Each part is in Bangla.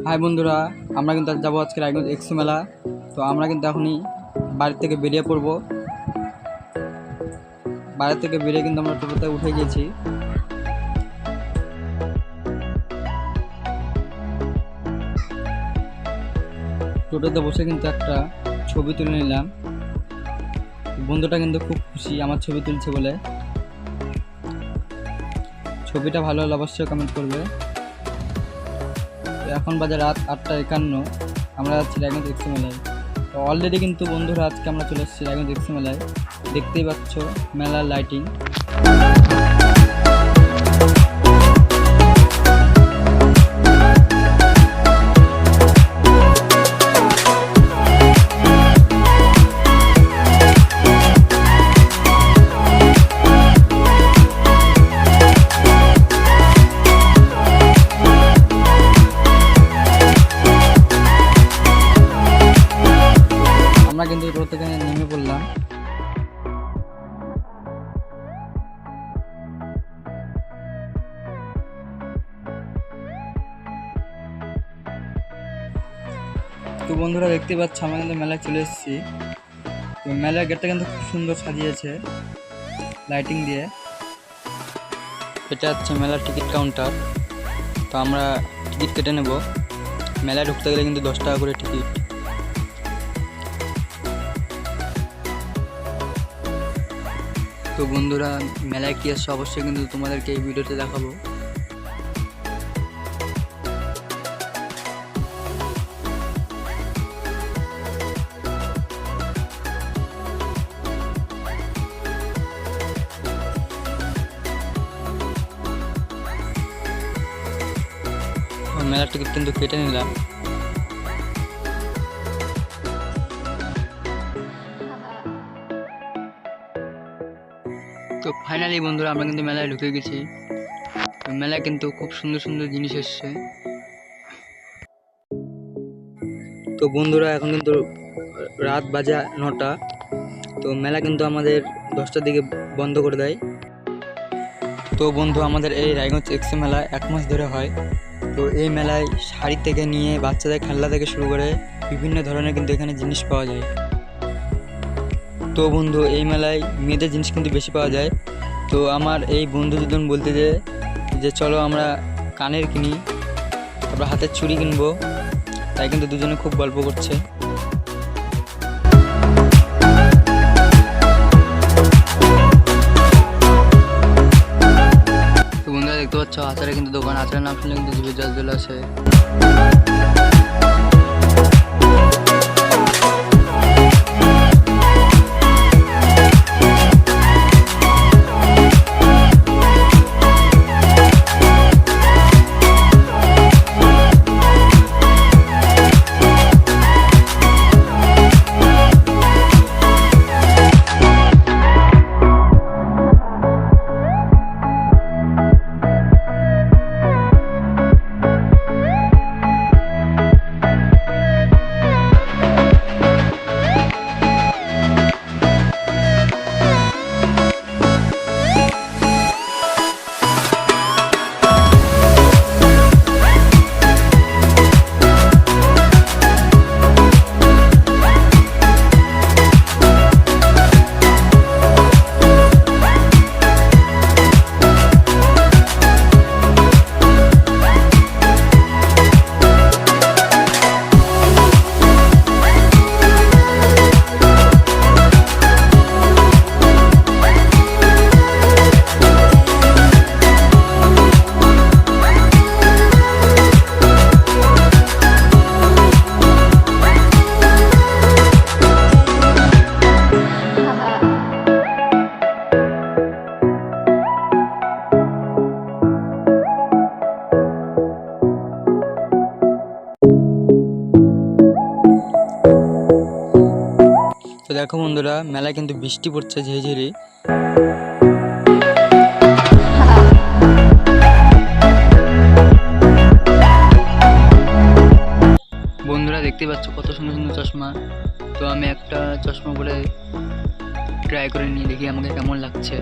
হাই বন্ধুরা, আমরা কিন্তু যাবো আজকে রায়গঞ্জ এক্সি মেলা। তো আমরা কিন্তু এখনই বাড়ি থেকে বেরিয়ে পড়বো। বাড়ি থেকে বেরিয়ে কিন্তু আমরা টোটোতে উঠে গেছি। টোটোতে বসে কিন্তু একটা ছবি তুলে নিলাম। বন্ধুটা কিন্তু খুব খুশি আমার ছবি তুলছে বলে। ছবিটা ভালো হলে অবশ্যই কমেন্ট করবে। এখন বাজে রাত 8:51, আমরা যাচ্ছি রায়গঞ্জ এক্সি মেলায়। তো অলরেডি কিন্তু বন্ধুরা আজকে আমরা চলে এসেছি রায়গঞ্জ এক্সি মেলায়। দেখতেই পাচ্ছ মেলার লাইটিং। আমরা কিন্তু টোটো থেকে নেমে পড়লাম। তো বন্ধুরা দেখতে পাচ্ছ আমরা কিন্তু মেলায় চলে এসেছি। তো মেলার গেটটা কিন্তু খুব সুন্দর সাজিয়েছে লাইটিং দিয়ে। এটা হচ্ছে মেলার টিকিট কাউন্টার। তো আমরা টিকিট কেটে নেব। মেলায় ঢুকতে গেলে কিন্তু 10 টাকা করে টিকিট। তো বন্ধুরা মেলায় কি আসছে অবশ্যই কিন্তু তোমাদেরকে এই ভিডিওতে দেখাবো। মেলার টিকিট কিন্তু কেটে নিলাম। তো ফাইনালি বন্ধুরা আমরা কিন্তু মেলায় ঢুকে গেছি। মেলায় কিন্তু খুব সুন্দর সুন্দর জিনিস এসছে। তো বন্ধুরা এখন কিন্তু রাত বাজে 9টা। তো মেলা কিন্তু আমাদের 10টার দিকে বন্ধ করে দেয়। তো বন্ধু আমাদের এই রায়গঞ্জ এক্সি মেলা 1 মাস ধরে হয়। তো এই মেলায় শাড়ি থেকে নিয়ে বাচ্চাদের খেলনা থেকে শুরু করে বিভিন্ন ধরনের কিন্তু এখানে জিনিস পাওয়া যায়। তো বন্ধু এই মেলায় মেয়েদের জিনিস কিন্তু বেশি পাওয়া যায়। তো আমার এই বন্ধু দুজন বলতে যে চলো আমরা কানের কিনি, তারপর হাতের চুড়ি কিনবো। তাই কিন্তু দুজনে খুব গল্প করছে। তো বন্ধুরা দেখতে পাচ্ছ আচারের কিন্তু দোকান। আচারের নাম শুনলে কিন্তু জিভে জল চলে আসে। তো দেখো বন্ধুরা মেলায় কিন্তু বৃষ্টি পড়ছে ঝিরিঝিরি। বন্ধুরা দেখতে পাচ্ছ কত সুন্দর সুন্দর চশমা। তো আমি একটা চশমা পরে ট্রাই করে নিয়ে দেখি আমাকে কেমন লাগছে।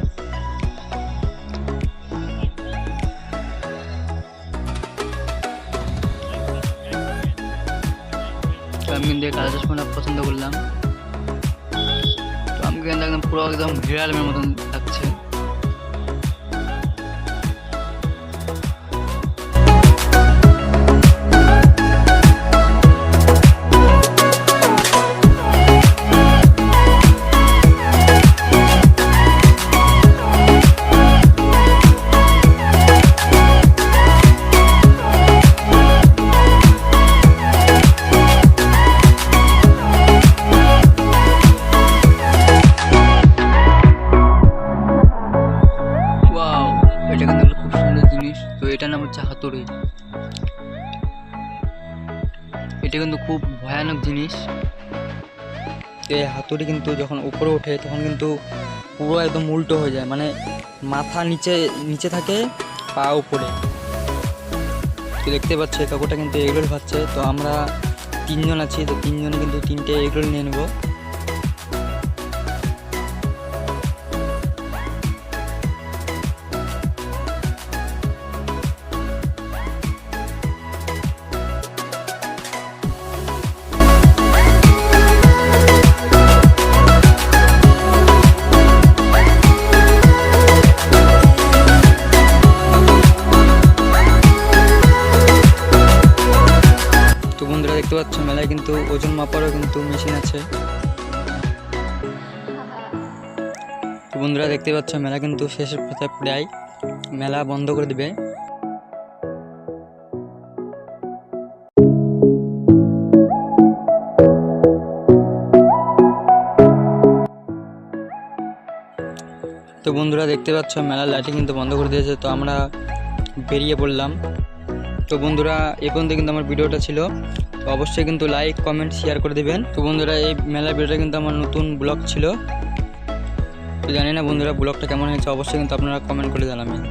আমি কিন্তু এই কালো চশমাটা পছন্দ করলাম। তো আমি কিন্তু একদম পুরো একদম হিরো আলমের মতন লাগছে। ওয়াও, এটা কিন্তু একটা খুব সুন্দর জিনিস। তো এটার নাম হচ্ছে হাতুড়ি। এটা কিন্তু খুব ভয়ানক জিনিস। এই হাতুড়ি কিন্তু যখন উপরে ওঠে তখন কিন্তু পুরো একদম উল্টো হয়ে যায়, মানে মাথা নিচে নিচে থাকে, পা উপরে। তো দেখতে পাচ্ছ এই কাকুটা কিন্তু এগরোল খাচ্ছে। তো আমরা 3 জন আছি, তো 3 জনে কিন্তু 3টে এগরোল নিয়ে নেবো। তো বন্ধুরা দেখতে পাচ্ছ মেলায় কিন্তু ওজন মাপারও কিন্তু মেশিন আছে। তো বন্ধুরা দেখতে পাচ্ছ মেলা কিন্তু শেষের পথে প্রায়, মেলা বন্ধ করে দিবে। তো বন্ধুরা দেখতে পাচ্ছ মেলার লাইটিং কিন্তু বন্ধ করে দিয়েছে। তো আমরা বেরিয়ে পড়লাম। তো বন্ধুরা এই পর্যন্ত কিন্তু আমার ভিডিওটা ছিল। তো অবশ্যই কিন্তু লাইক কমেন্ট শেয়ার করে দেবেন। তো বন্ধুরা এই মেলার ভিডিওটা কিন্তু আমার নতুন ব্লগ ছিল। তো জানি না বন্ধুরা ব্লগটা কেমন হয়েছে, অবশ্যই কিন্তু আপনারা কমেন্ট করে জানাবেন।